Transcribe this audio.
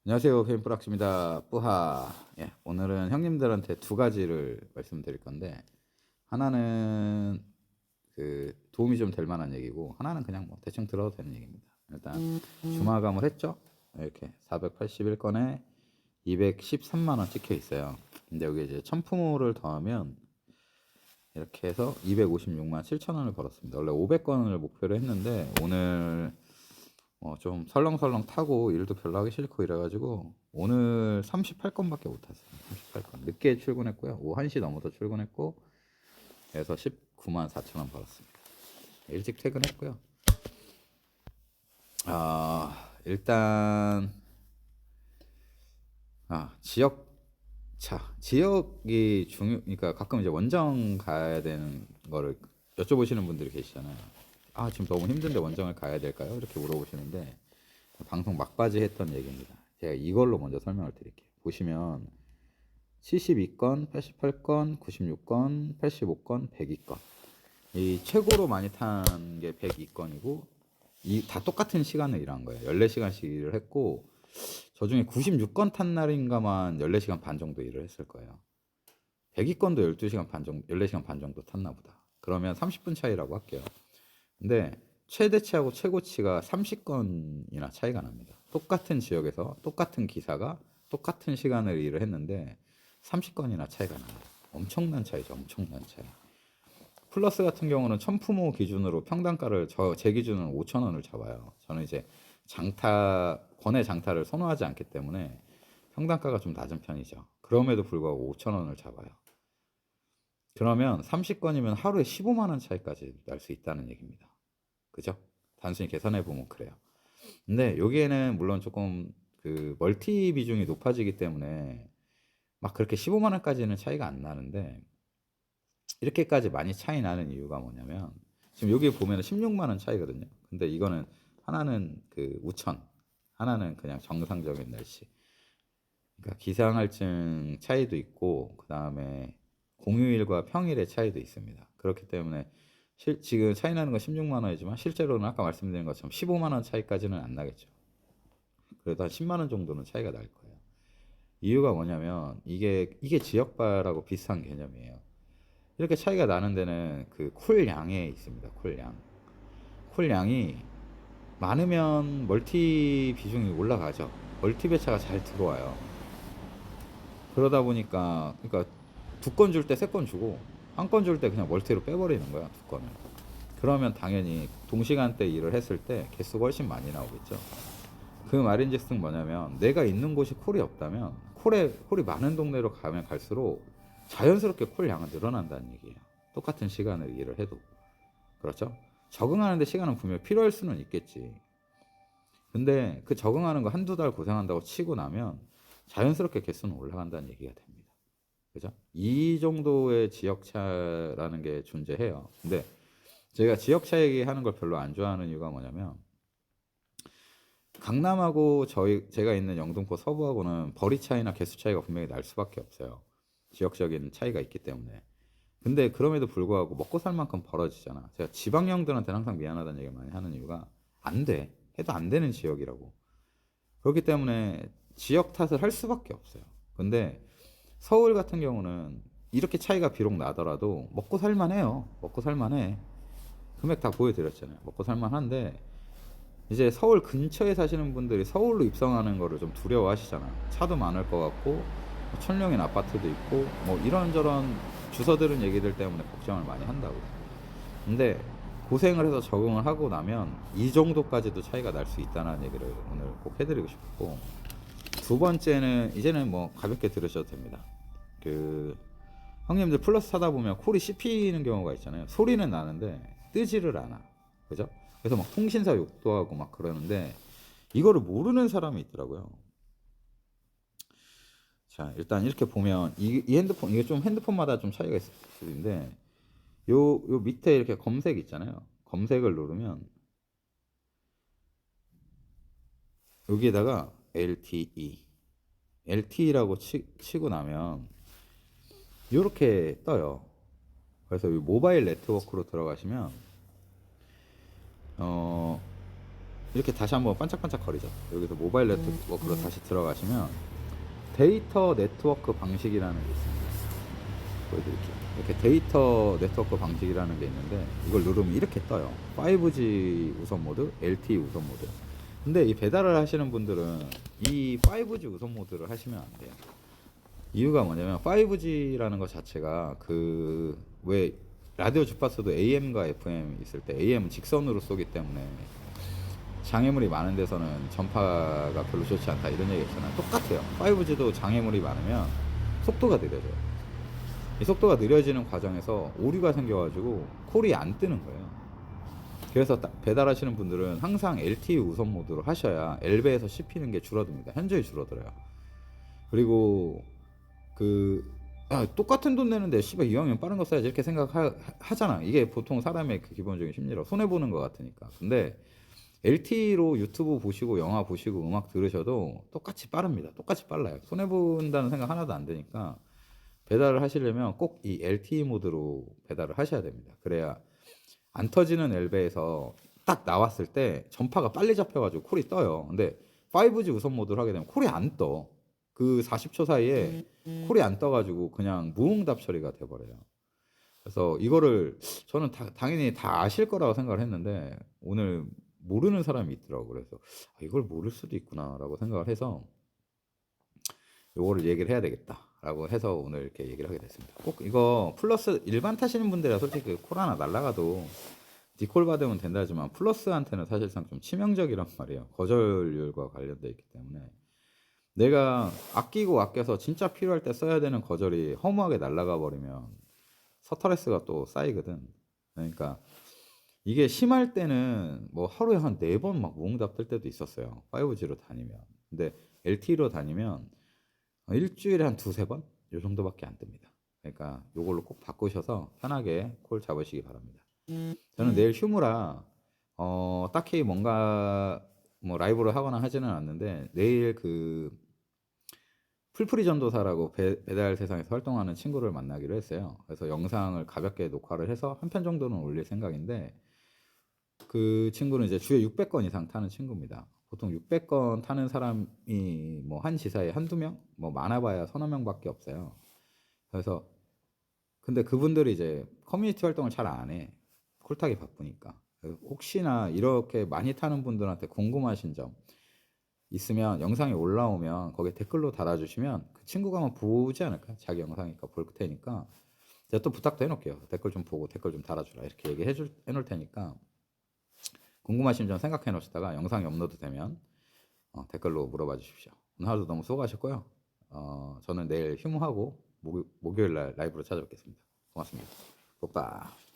안녕하세요. 페인프락스입니다. 뿌하. 예, 오늘은 형님들한테 두 가지를 말씀드릴 건데, 하나는 도움이 좀 될 만한 얘기고, 하나는 그냥 뭐 대충 들어도 되는 얘기입니다. 일단 주마감을 했죠. 이렇게 481건에 213만 원 찍혀 있어요. 근데 여기 이제 천품호를 더하면 이렇게 해서 256만 7천 원을 벌었습니다. 원래 500건을 목표로 했는데 오늘 좀 설렁설렁 타고 일도 별로 하기 싫고 이래가지고 오늘 38건밖에 못 탔어요. 38건. 늦게 출근했고요. 오후 1시 넘어서 출근했고 그래서 19만 4천 원 벌었습니다. 일찍 퇴근했고요. 일단 지역이 그러니까 가끔 이제 원정 가야 되는 거를 여쭤보시는 분들이 계시잖아요. 지금 너무 힘든데 원정을 가야 될까요? 이렇게 물어보시는데 방송 막바지 했던 얘기입니다. 제가 이걸로 먼저 설명을 드릴게요. 보시면 72건, 88건, 96건, 85건, 102건. 이 최고로 많이 탄 게 102건이고 이 다 똑같은 시간을 일한 거예요. 14시간씩 일을 했고 저 중에 96건 탄 날인가만 14시간 반 정도 일을 했을 거예요. 102건도 12시간 반 정도, 14시간 반 정도 탔나 보다. 그러면 30분 차이라고 할게요. 근데 최대치하고 최고치가 30건이나 차이가 납니다. 똑같은 지역에서 똑같은 기사가 똑같은 시간을 일을 했는데 30건이나 차이가 납니다. 엄청난 차이죠. 엄청난 차이. 플러스 같은 경우는 천품호 기준으로 평당가를 제 기준은 5천 원을 잡아요. 저는 이제 권해 장타를 선호하지 않기 때문에 평당가가 좀 낮은 편이죠. 그럼에도 불구하고 5천 원을 잡아요. 그러면 30건이면 하루에 15만 원 차이까지 날 수 있다는 얘기입니다. 그죠? 단순히 계산해 보면 그래요. 근데 여기에는 물론 조금 멀티 비중이 높아지기 때문에 막 그렇게 15만 원까지는 차이가 안 나는데 이렇게까지 많이 차이 나는 이유가 뭐냐면 지금 여기 보면 16만 원 차이거든요. 근데 이거는 하나는 우천, 하나는 그냥 정상적인 날씨. 그러니까 기상할증 차이도 있고 그다음에 공휴일과 평일의 차이도 있습니다. 그렇기 때문에 지금 차이 나는 건 16만 원이지만 실제로는 아까 말씀드린 것처럼 15만 원 차이까지는 안 나겠죠. 그래도 한 10만 원 정도는 차이가 날 거예요. 이유가 뭐냐면 이게 지역발하고 비슷한 개념이에요. 이렇게 차이가 나는 데는 콜량에 있습니다. 콜량이 많으면 멀티 비중이 올라가죠. 멀티 배차가 잘 들어와요. 그러다 보니까 그러니까 두 건 줄 때 세 건 주고 한 건 줄 때 그냥 멀티로 빼버리는 거야, 두 건을. 그러면 당연히 동시간대 일을 했을 때 개수가 훨씬 많이 나오겠죠. 그 말인즉슨 뭐냐면 내가 있는 곳이 콜이 없다면 콜이 많은 동네로 가면 갈수록 자연스럽게 콜 양은 늘어난다는 얘기예요. 똑같은 시간을 일을 해도. 그렇죠? 적응하는데 시간은 분명히 필요할 수는 있겠지. 근데 그 적응하는 거 한두 달 고생한다고 치고 나면 자연스럽게 개수는 올라간다는 얘기가 됩니다. 그죠? 이 정도의 지역차라는 게 존재해요. 근데 제가 지역차 얘기하는 걸 별로 안 좋아하는 이유가 뭐냐면 강남하고 제가 있는 영등포 서부하고는 벌이 차이나 개수 차이가 분명히 날 수밖에 없어요. 지역적인 차이가 있기 때문에. 근데 그럼에도 불구하고 먹고 살 만큼 벌어지잖아. 제가 지방형들한테는 항상 미안하다는 얘기를 많이 하는 이유가 안 돼. 해도 안 되는 지역이라고. 그렇기 때문에 지역 탓을 할 수밖에 없어요. 근데 서울 같은 경우는 이렇게 차이가 비록 나더라도 먹고 살만해요. 먹고 살만해. 금액 다 보여드렸잖아요. 먹고 살만한데 이제 서울 근처에 사시는 분들이 서울로 입성하는 거를 좀 두려워하시잖아. 차도 많을 것 같고 천령인 아파트도 있고 뭐 이런저런 주워들은 얘기들 때문에 걱정을 많이 한다고. 근데 고생을 해서 적응을 하고 나면 이 정도까지도 차이가 날 수 있다는 얘기를 오늘 꼭 해드리고 싶고, 두 번째는 이제는 뭐 가볍게 들으셔도 됩니다. 형님들 플러스 사다 보면 콜이 씹히는 경우가 있잖아요. 소리는 나는데 뜨지를 않아. 그죠? 그래서 막 통신사 욕도 하고 막 그러는데 이거를 모르는 사람이 있더라고요. 자, 일단 이렇게 보면 이 핸드폰, 이게 좀 핸드폰마다 좀 차이가 있을 수 있는데 요 밑에 이렇게 검색 있잖아요. 검색을 누르면 여기에다가 LTE라고 치고 나면 이렇게 떠요. 그래서 이 모바일 네트워크로 들어가시면 어 이렇게 다시 한번 반짝반짝 거리죠. 여기서 모바일 네트워크로 다시 들어가시면 데이터 네트워크 방식이라는 게 있습니다. 보여드릴게요. 이렇게 데이터 네트워크 방식이라는 게 있는데 이걸 누르면 이렇게 떠요. 5G 우선 모드, LTE 우선 모드. 근데 이 배달을 하시는 분들은 이 5G 우선 모드를 하시면 안 돼요. 이유가 뭐냐면 5G라는 것 자체가 그 왜 라디오 주파수도 AM과 FM 있을 때 AM은 직선으로 쏘기 때문에 장애물이 많은 데서는 전파가 별로 좋지 않다 이런 얘기 있잖아요. 똑같아요. 5G도 장애물이 많으면 속도가 느려져요. 이 속도가 느려지는 과정에서 오류가 생겨가지고 콜이 안 뜨는 거예요. 그래서 배달하시는 분들은 항상 LTE 우선 모드로 하셔야 엘베에서 씹히는 게 줄어듭니다. 현저히 줄어들어요. 그리고 똑같은 돈 내는데 씨발 이왕이면 빠른 거 써야지 이렇게 생각하잖아. 이게 보통 사람의 그 기본적인 심리로 손해 보는 것 같으니까. 근데 LTE로 유튜브 보시고 영화 보시고 음악 들으셔도 똑같이 빠릅니다. 똑같이 빨라요. 손해 본다는 생각 하나도 안 드니까 배달을 하시려면 꼭 이 LTE 모드로 배달을 하셔야 됩니다. 그래야 안 터지는 엘베에서 딱 나왔을 때 전파가 빨리 잡혀가지고 콜이 떠요. 근데 5G 우선 모드를 하게 되면 콜이 안 떠. 그 40초 사이에 콜이 안 떠가지고 그냥 무응답 처리가 돼버려요. 그래서 이거를 저는 당연히 다 아실 거라고 생각을 했는데 오늘 모르는 사람이 있더라고. 그래서 이걸 모를 수도 있구나라고 생각을 해서 요거를 얘기를 해야 되겠다라고 해서 오늘 이렇게 얘기를 하게 됐습니다. 꼭 이거 플러스 일반 타시는 분들이라 솔직히 콜 하나 날라가도 디콜 받으면 된다지만 플러스한테는 사실상 좀 치명적이란 말이에요. 거절률과 관련돼 있기 때문에 내가 아끼고 아껴서 진짜 필요할 때 써야 되는 거절이 허무하게 날라가 버리면 스트레스가 또 쌓이거든. 그러니까 이게 심할 때는 뭐 하루에 한 4번 막 무응답 뜰 때도 있었어요. 5G로 다니면. 근데 LTE로 다니면 일주일에 한 2-3번? 요 정도밖에 안 뜹니다. 그러니까 요걸로 꼭 바꾸셔서 편하게 콜 잡으시기 바랍니다. 저는 내일 휴무라 딱히 뭔가 뭐 라이브를 하거나 하지는 않는데 내일 그 풀프리 전도사라고 배달 세상에서 활동하는 친구를 만나기로 했어요. 그래서 영상을 가볍게 녹화를 해서 한 편 정도는 올릴 생각인데 그 친구는 이제 주에 600건 이상 타는 친구입니다. 보통 600건 타는 사람이 뭐 한 지사에 한두 명? 뭐 많아봐야 서너 명밖에 없어요. 그래서 근데 그분들이 이제 커뮤니티 활동을 잘 안 해. 콜타기 바쁘니까. 그래서 혹시나 이렇게 많이 타는 분들한테 궁금하신 점 있으면 영상이 올라오면 거기에 댓글로 달아주시면 그 친구가 아마 보지 않을까? 자기 영상이니까 볼 테니까 제가 또 부탁도 해놓을게요. 댓글 좀 보고 댓글 좀 달아주라 이렇게 해놓을 테니까 궁금하신 점 생각해 놓으시다가 영상이 업로드 되면 댓글로 물어봐 주십시오. 오늘 하루도 너무 수고하셨고요. 저는 내일 휴무하고 목요일 날 라이브로 찾아뵙겠습니다. 고맙습니다. 뽀빠.